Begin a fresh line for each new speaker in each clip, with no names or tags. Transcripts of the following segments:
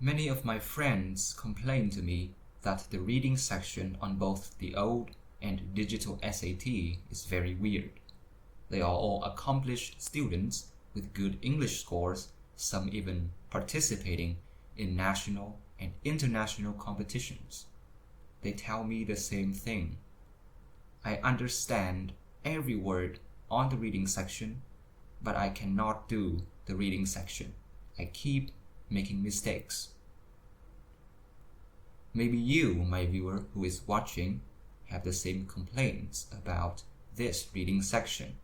Many of my friends complain to me that the reading section on both the old and digital SAT is very weird. They are all accomplished students with good English scores, some even participating in national and international competitions. They tell me the same thing. I understand every word on the reading section, but I cannot do the reading section. I keep making mistakes. Maybe you, my viewer who is watching, have the same complaints about this reading section.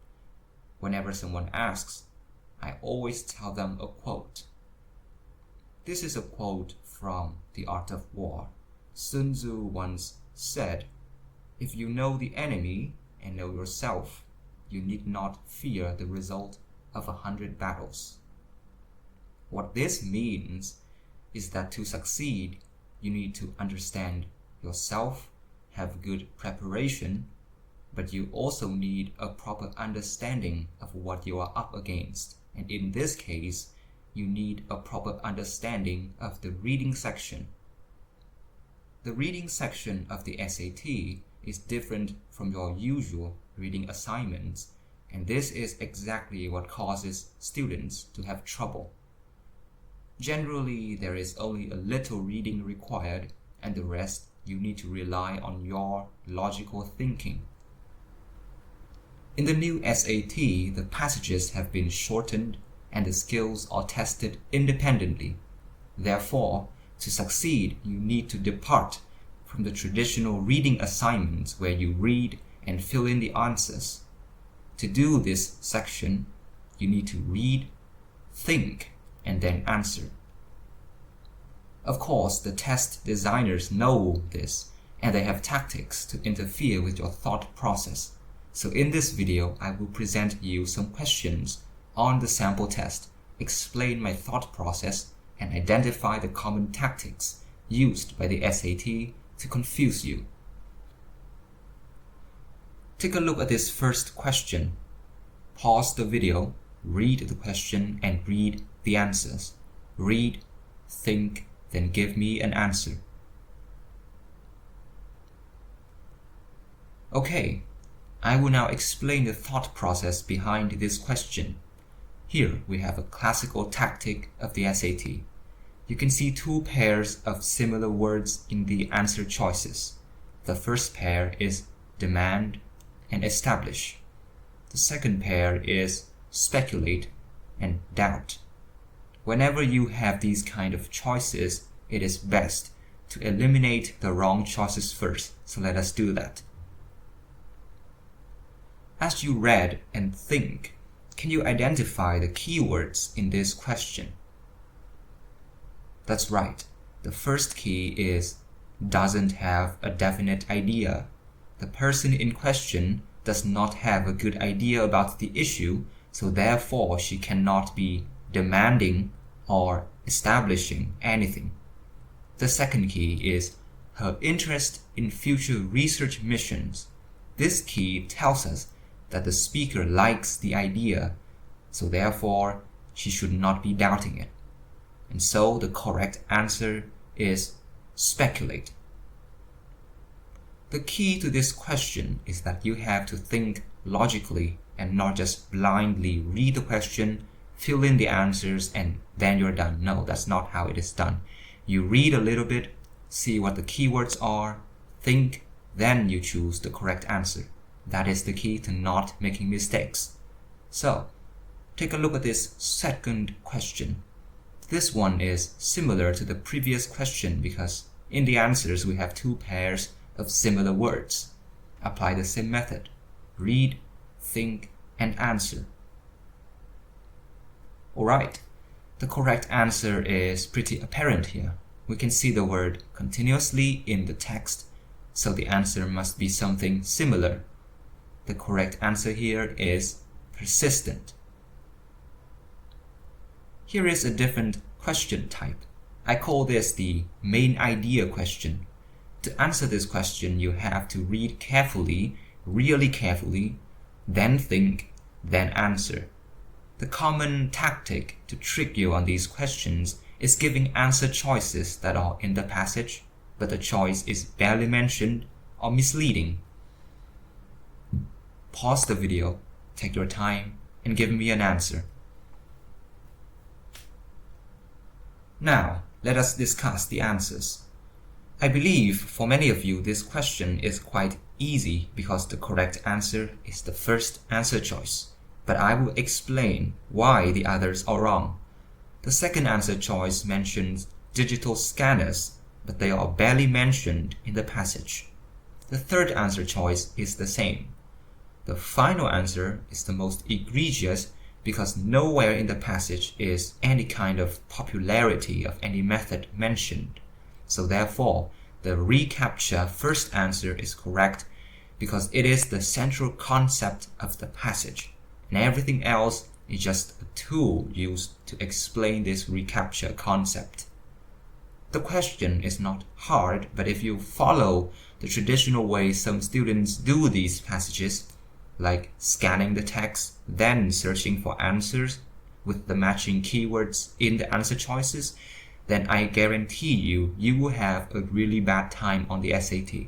Whenever someone asks, I always tell them a quote. This is a quote from The Art of War. Sun Tzu once said, "If you know the enemy and know yourself, you need not fear the result of 100 battles." What this means is that to succeed, you need to understand yourself, have good preparation, but you also need a proper understanding of what you are up against. And in this case, you need a proper understanding of the reading section. The reading section of the SAT is different from your usual reading assignments, and this is exactly what causes students to have trouble. Generally, there is only a little reading required, and the rest you need to rely on your logical thinking. In the new SAT, the passages have been shortened and the skills are tested independently. Therefore, to succeed, you need to depart from the traditional reading assignments where you read and fill in the answers. To do this section, you need to read, think, and then answer. Of course, the test designers know this, and they have tactics to interfere with your thought process. So in this video, I will present you some questions on the sample test, explain my thought process, and identify the common tactics used by the SAT to confuse you. Take a look at this first question. Pause the video, read the question, and read the answers. Read, think, then give me an answer. Okay, I will now explain the thought process behind this question. Here we have a classical tactic of the SAT. You can see two pairs of similar words in the answer choices. The first pair is demand and establish. The second pair is speculate and doubt. Whenever you have these kind of choices, it is best to eliminate the wrong choices first. So let us do that. As you read and think, can you identify the keywords in this question? That's right. The first key is doesn't have a definite idea. The person in question does not have a good idea about the issue, so therefore she cannot be demanding or establishing anything. The second key is her interest in future research missions. This key tells us that the speaker likes the idea, so therefore she should not be doubting it. And so the correct answer is speculate. The key to this question is that you have to think logically and not just blindly read the question, fill in the answers, and then you're done. No, that's not how it is done. You read a little bit, see what the keywords are, think, then you choose the correct answer. That is the key to not making mistakes. So, take a look at this second question. This one is similar to the previous question because in the answers we have two pairs of similar words. Apply the same method. Read, think, and answer. Alright, the correct answer is pretty apparent here. We can see the word continuously in the text, so the answer must be something similar. The correct answer here is persistent. Here is a different question type. I call this the main idea question. To answer this question, you have to read carefully, really carefully, then think, then answer. The common tactic to trick you on these questions is giving answer choices that are in the passage, but the choice is barely mentioned or misleading. Pause the video, take your time, and give me an answer. Now, let us discuss the answers. I believe for many of you this question is quite easy because the correct answer is the first answer choice, but I will explain why the others are wrong. The second answer choice mentions digital scanners, but they are barely mentioned in the passage. The third answer choice is the same. The final answer is the most egregious because nowhere in the passage is any kind of popularity of any method mentioned. So therefore, the reCAPTCHA first answer is correct because it is the central concept of the passage, and everything else is just a tool used to explain this reCAPTCHA concept. The question is not hard, but if you follow the traditional way some students do these passages, like scanning the text, then searching for answers with the matching keywords in the answer choices, then I guarantee you will have a really bad time on the SAT.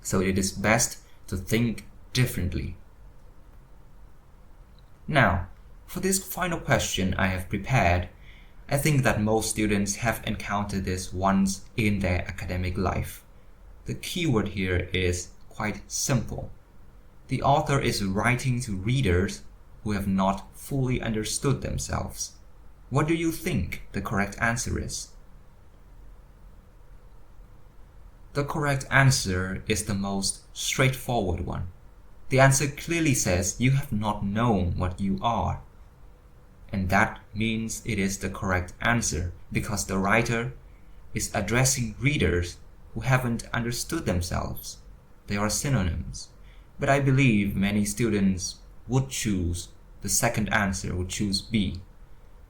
So it is best to think differently. Now, for this final question I have prepared, I think that most students have encountered this once in their academic life. The keyword here is quite simple. The author is writing to readers who have not fully understood themselves. What do you think the correct answer is? The correct answer is the most straightforward one. The answer clearly says you have not known what you are. And that means it is the correct answer because the writer is addressing readers who haven't understood themselves. They are synonyms. But I believe many students would choose the second answer, would choose B.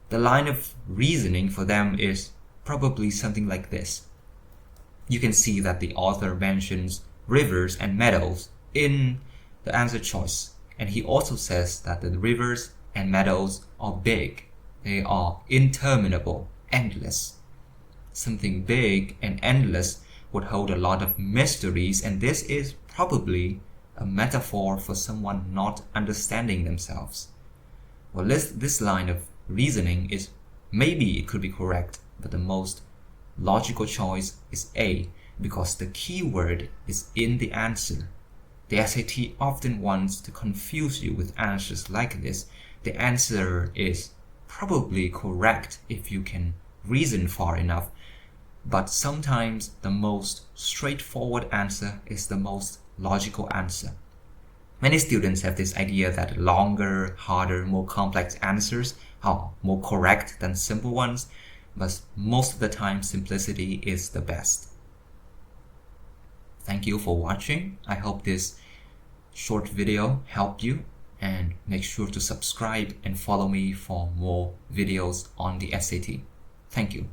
The line of reasoning for them is probably something like this. You can see that the author mentions rivers and meadows in the answer choice, and he also says that the rivers and meadows are big. They are interminable, endless. Something big and endless would hold a lot of mysteries, and this is probably a metaphor for someone not understanding themselves. Well, this line of reasoning is maybe it could be correct, but the most logical choice is A because the keyword is in the answer. The SAT often wants to confuse you with answers like this. The answer is probably correct if you can reason far enough, but sometimes the most straightforward answer is the most logical answer. Many students have this idea that longer, harder, more complex answers are more correct than simple ones, but most of the time simplicity is the best. Thank you for watching. I hope this short video helped you, and make sure to subscribe and follow me for more videos on the SAT. Thank you.